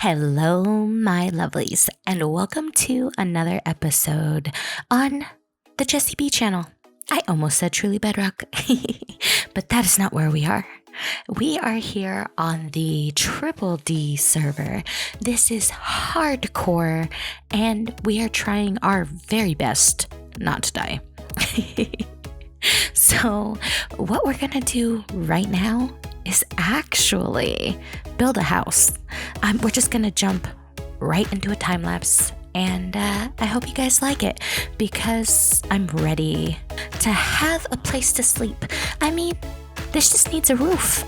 Hello, my lovelies, and welcome to another episode on the Jessiieb channel. I almost said Truly Bedrock, but that is not where we are. We are here on the Triple D server. This is hardcore, and we are trying our very best not to die. So, what we're gonna do right now is actually build a house. We're just gonna jump right into a time lapse, and I hope you guys like it because I'm ready to have a place to sleep. I mean, this just needs a roof.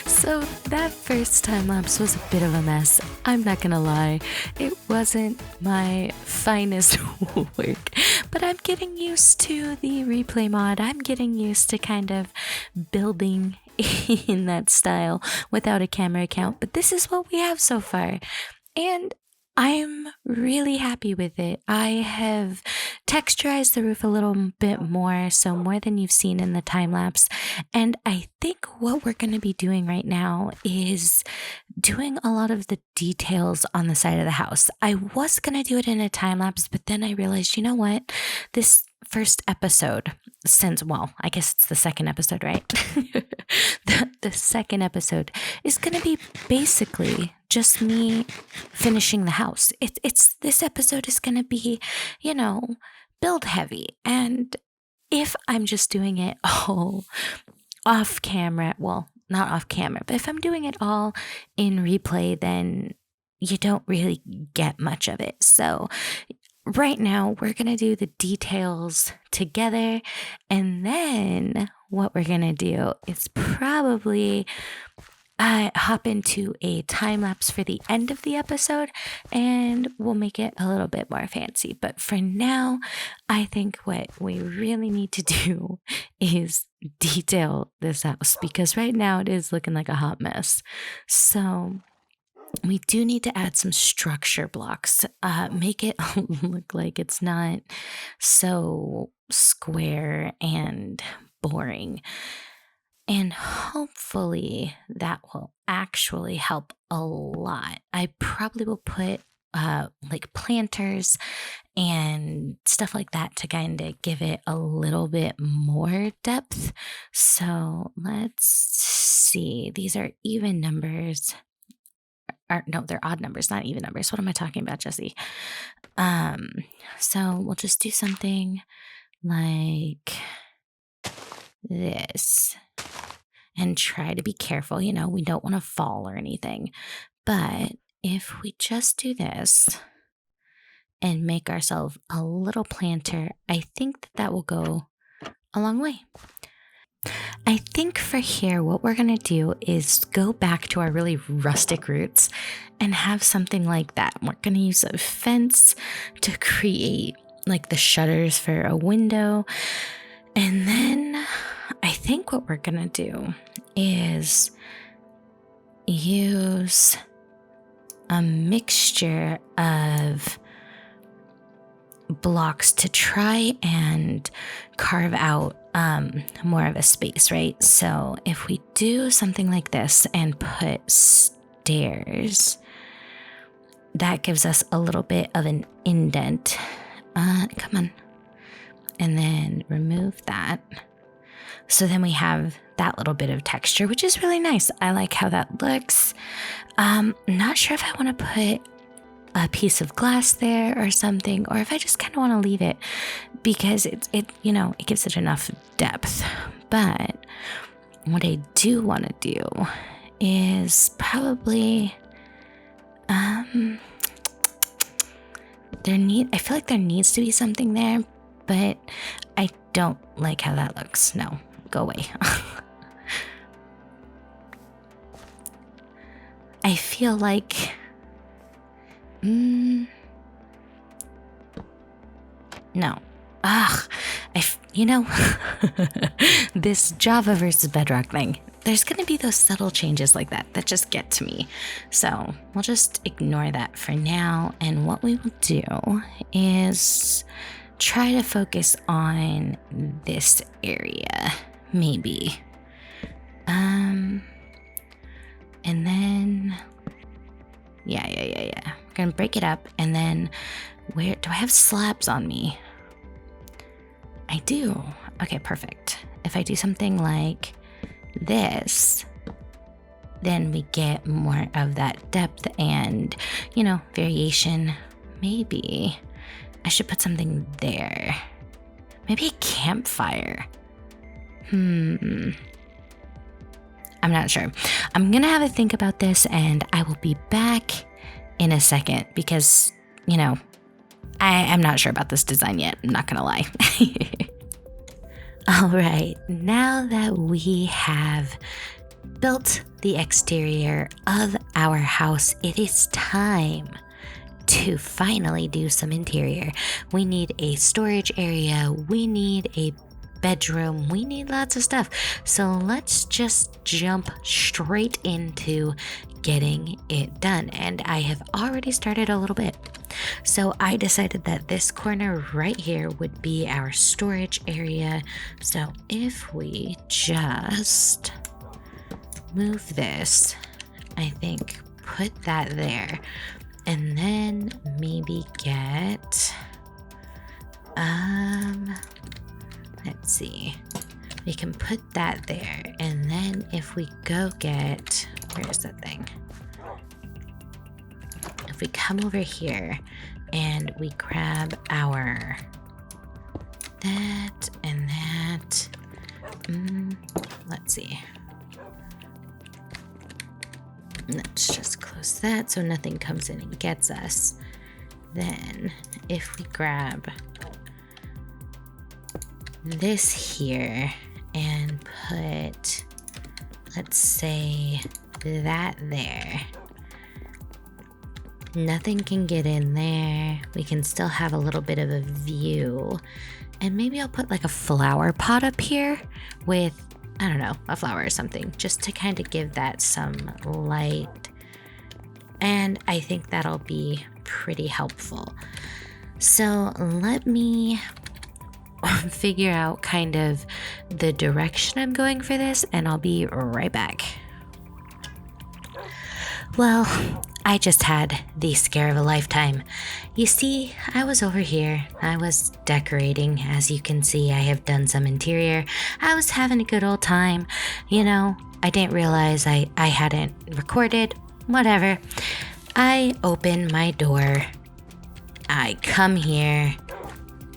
So that first time lapse was a bit of a mess. I'm not gonna lie, it wasn't my finest work, but I'm getting used to the replay mod. I'm getting used to kind of building in that style without a camera account, but this is what we have so far. And I'm really happy with it. I have texturized the roof a little bit more, so more than you've seen in the time lapse. And I think what we're going to be doing right now is doing a lot of the details on the side of the house. I was going to do it in a time lapse, but then I realized, you know what? This first episode, well, I guess it's the second episode, right? the second episode is going to be basically just me finishing the house. It's this episode is going to be, build heavy. And if I'm just doing it all off camera, well, not off camera, but if I'm doing it all in replay, then you don't really get much of it. So right now, we're going to do the details together. And then what we're going to do is probably hop into a time lapse for the end of the episode, and we'll make it a little bit more fancy. But for now, I think what we really need to do is detail this house because right now it is looking like a hot mess. So we do need to add some structure blocks, make it look like it's not so square and boring. And hopefully that will actually help a lot. I probably will put like planters and stuff like that to kind of give it a little bit more depth. So let's see. These are even numbers. Or no, they're odd numbers, not even numbers. What am I talking about, Jesse? Um, so we'll just do something like this and try to be careful. We don't want to fall or anything. But if we just do this and make ourselves a little planter, I think that will go a long way. I think for here, what we're going to do is go back to our really rustic roots and have something like that. We're going to use a fence to create like the shutters for a window. And then I think what we're going to do is use a mixture of blocks to try and carve out more of a space, right? So if we do something like this and put stairs, that gives us a little bit of an indent. Come on. And then remove that. So then we have that little bit of texture, which is really nice. I like how that looks. Not sure if I want to put a piece of glass there or something, or if I just kind of want to leave it because it gives it enough depth. But what I do want to do is probably I feel like there needs to be something there, but I don't like how that looks. No, go away. I feel like no. This Java versus Bedrock thing, there's going to be those subtle changes like that just get to me. So we'll just ignore that for now. And what we will do is try to focus on this area, maybe. And then, yeah. We're going to break it up. And then where do I have slabs on me? I do. Okay, perfect. If I do something like this, then we get more of that depth and, variation. Maybe I should put something there. Maybe a campfire. I'm not sure. I'm going to have a think about this and I will be back in a second because, I'm not sure about this design yet. I'm not going to lie. All right, now that we have built the exterior of our house, it is time to finally do some interior. We need a storage area. We need a bedroom. We need lots of stuff. So let's just jump straight into getting it done. And I have already started a little bit. So I decided that this corner right here would be our storage area. So if we just move this, I think put that there, and then maybe get, let's see, we can put that there. And then if we go get, where is that thing? If we come over here and we grab our that and that, let's see. Let's just close that so nothing comes in and gets us. Then if we grab this here and put, let's say, that there. Nothing can get in there. We can still have a little bit of a view. And maybe I'll put like a flower pot up here with, I don't know, a flower or something, just to kind of give that some light. And I think that'll be pretty helpful. So let me figure out kind of the direction I'm going for this, and I'll be right back. Well, I just had the scare of a lifetime. You see, I was over here. I was decorating. As you can see, I have done some interior. I was having a good old time. I didn't realize I hadn't recorded. Whatever. I open my door. I come here.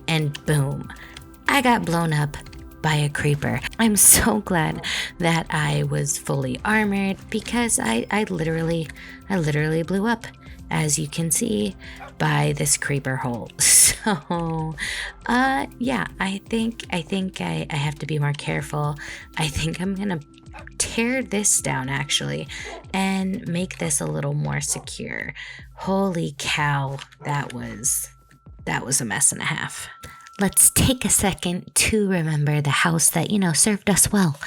And boom, I got blown up by a creeper. I'm so glad that I was fully armored because I literally blew up, as you can see, by this creeper hole. So, yeah, I think I have to be more careful. I think I'm gonna tear this down actually and make this a little more secure. Holy cow, that was a mess and a half. Let's take a second to remember the house that, served us well.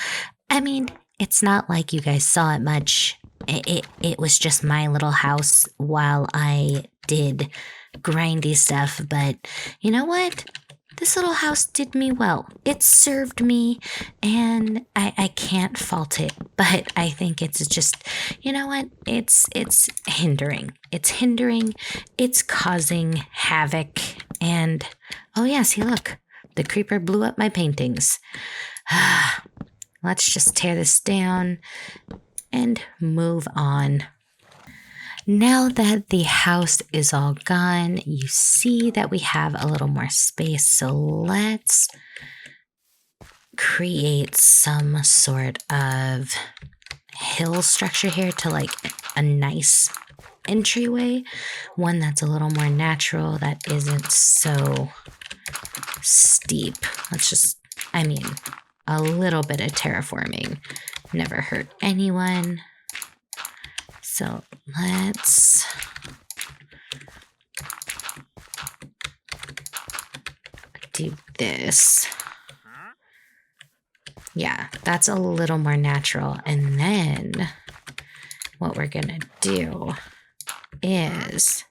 I mean, it's not like you guys saw it much. It was just my little house while I did grindy stuff. But you know what? This little house did me well. It served me, and I can't fault it. But I think it's just, you know what? It's hindering. It's hindering. It's causing havoc. And, oh yeah, see, look. The creeper blew up my paintings. Let's just tear this down and move on. Now that the house is all gone, you see that we have a little more space. So let's create some sort of hill structure here to like a nice entryway. One that's a little more natural, that isn't so steep. A little bit of terraforming never hurt anyone. So let's do this. Yeah, that's a little more natural. And then what we're gonna do is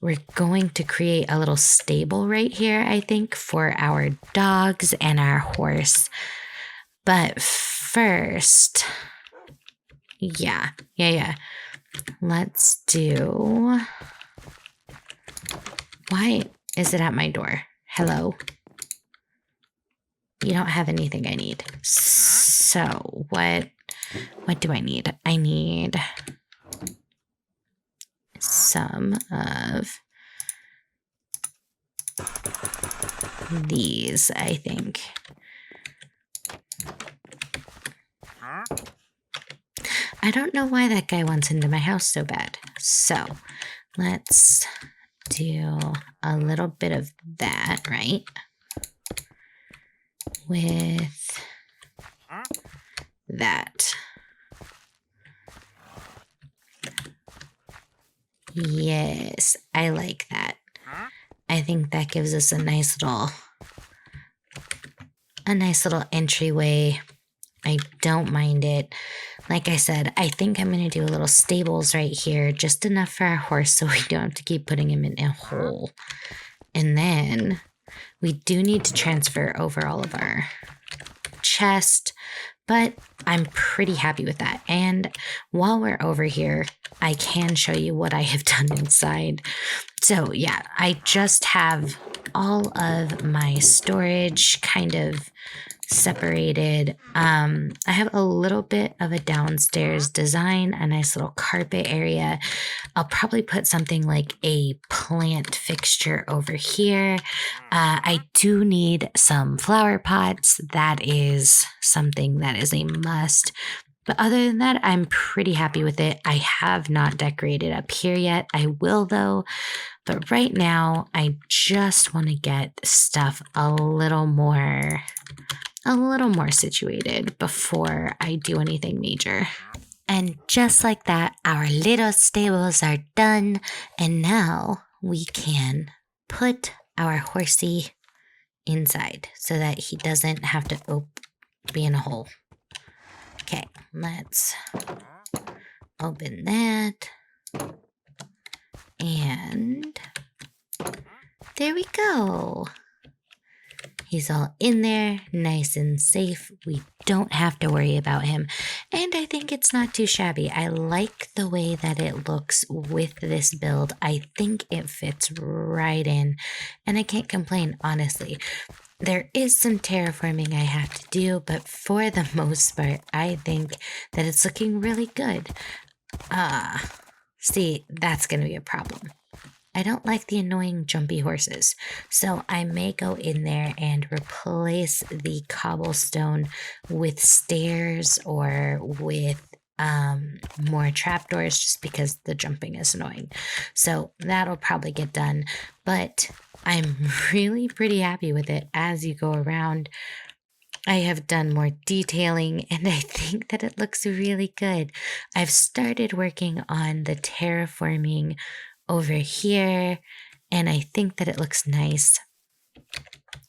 we're going to create a little stable right here, I think, for our dogs and our horse. But first, yeah. Let's do... Why is it at my door? Hello? You don't have anything I need. So, what do I need? I need some of these, I think. I don't know why that guy wants into my house so bad. So let's do a little bit of that, right? With that. Yes, I like that. I think that gives us a nice little entryway. I don't mind it. Like I said, I think I'm going to do a little stables right here, just enough for our horse so we don't have to keep putting him in a hole. And then we do need to transfer over all of our chest, but I'm pretty happy with that. And while we're over here, I can show you what I have done inside. So yeah, I just have all of my storage kind of separated. I have a little bit of a downstairs design, a nice little carpet area. I'll probably put something like a plant fixture over here. I do need some flower pots. That is something that is a must. But other than that, I'm pretty happy with it. I have not decorated up here yet. I will though. But right now, I just want to get stuff a little more situated before I do anything major. And just like that, our little stables are done. And now we can put our horsey inside so that he doesn't have to be in a hole. Okay, let's open that. And there we go. He's all in there, nice and safe. We don't have to worry about him. And I think it's not too shabby. I like the way that it looks with this build. I think it fits right in, and I can't complain, honestly. There is some terraforming I have to do, but for the most part, I think that it's looking really good. See, that's going to be a problem. I don't like the annoying jumpy horses, so I may go in there and replace the cobblestone with stairs or with more trapdoors just because the jumping is annoying. So that'll probably get done, but I'm really pretty happy with it as you go around. I have done more detailing and I think that it looks really good. I've started working on the terraforming over here and I think that it looks nice.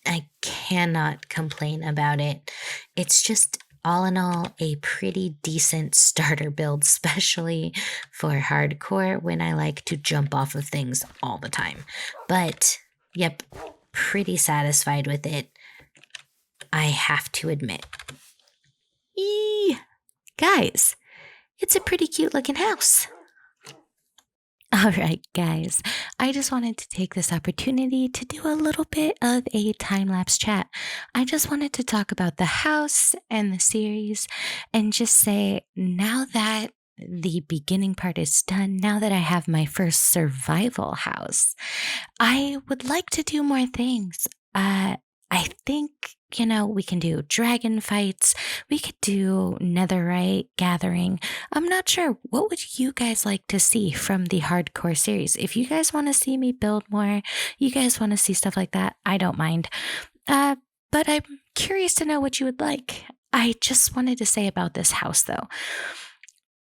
I cannot complain about it. It's just all in all a pretty decent starter build, especially for hardcore when I like to jump off of things all the time. But yep, pretty satisfied with it, I have to admit. Guys, it's a pretty cute looking house. All right, guys, I just wanted to take this opportunity to do a little bit of a time lapse chat. I just wanted to talk about the house and the series and just say now that the beginning part is done, now that I have my first survival house, I would like to do more things. I think, we can do dragon fights. We could do netherite gathering. I'm not sure. What would you guys like to see from the hardcore series? If you guys want to see me build more, you guys want to see stuff like that, I don't mind. But I'm curious to know what you would like. I just wanted to say about this house, though.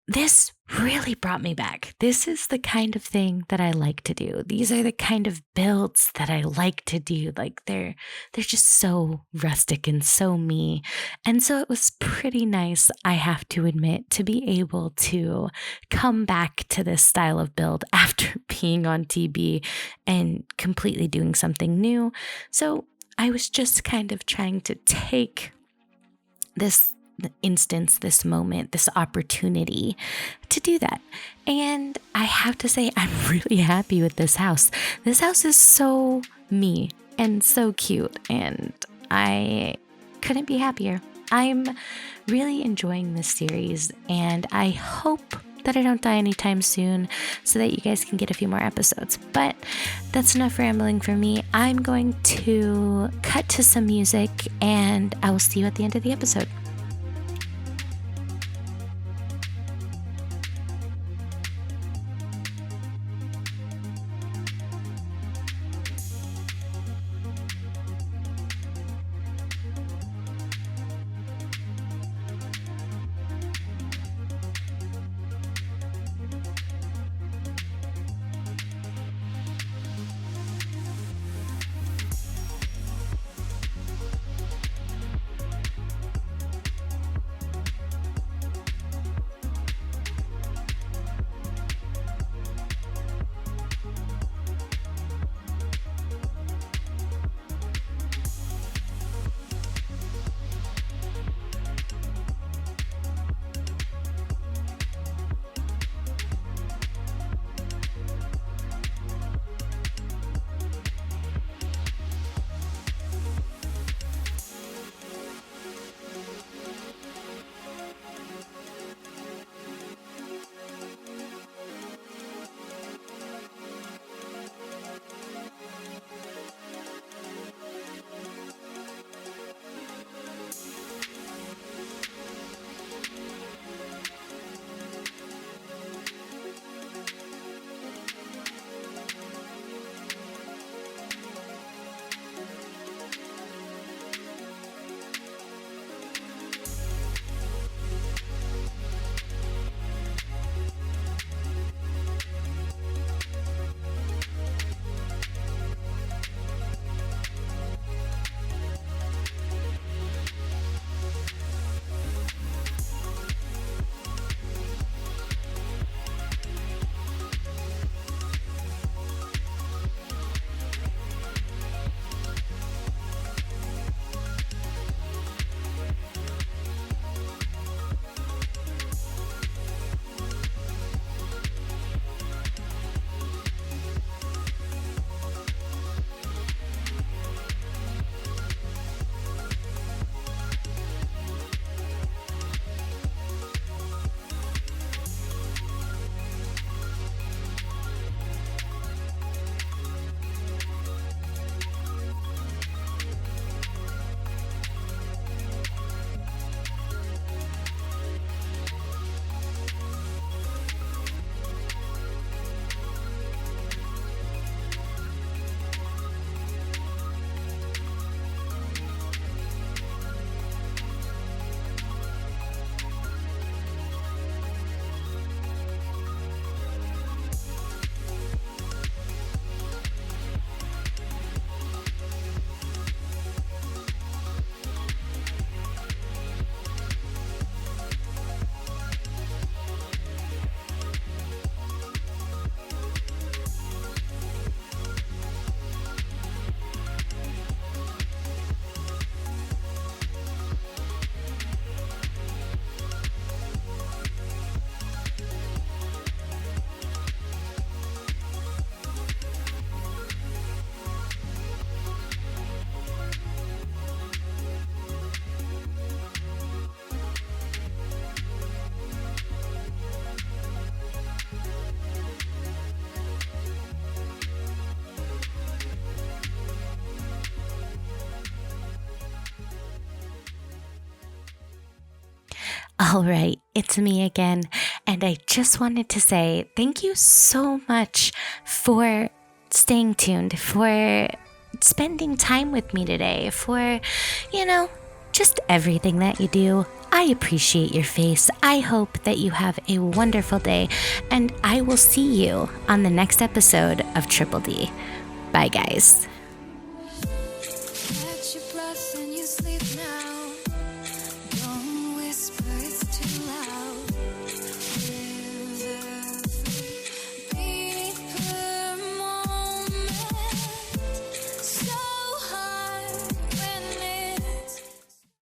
This really brought me back. This is the kind of thing that I like to do. These are the kind of builds that I like to do. Like they're just so rustic and so me. And so it was pretty nice, I have to admit, to be able to come back to this style of build after being on TB and completely doing something new. So I was just kind of trying to take this instance, this moment, this opportunity to do that. And I have to say, I'm really happy with this house. This house is so me and so cute, and I couldn't be happier. I'm really enjoying this series, and I hope that I don't die anytime soon so that you guys can get a few more episodes. But that's enough rambling for me. I'm going to cut to some music, and I will see you at the end of the episode. All right, it's me again, and I just wanted to say thank you so much for staying tuned, for spending time with me today, for, you know, just everything that you do. I appreciate your face. I hope that you have a wonderful day, and I will see you on the next episode of Triple D. Bye, guys.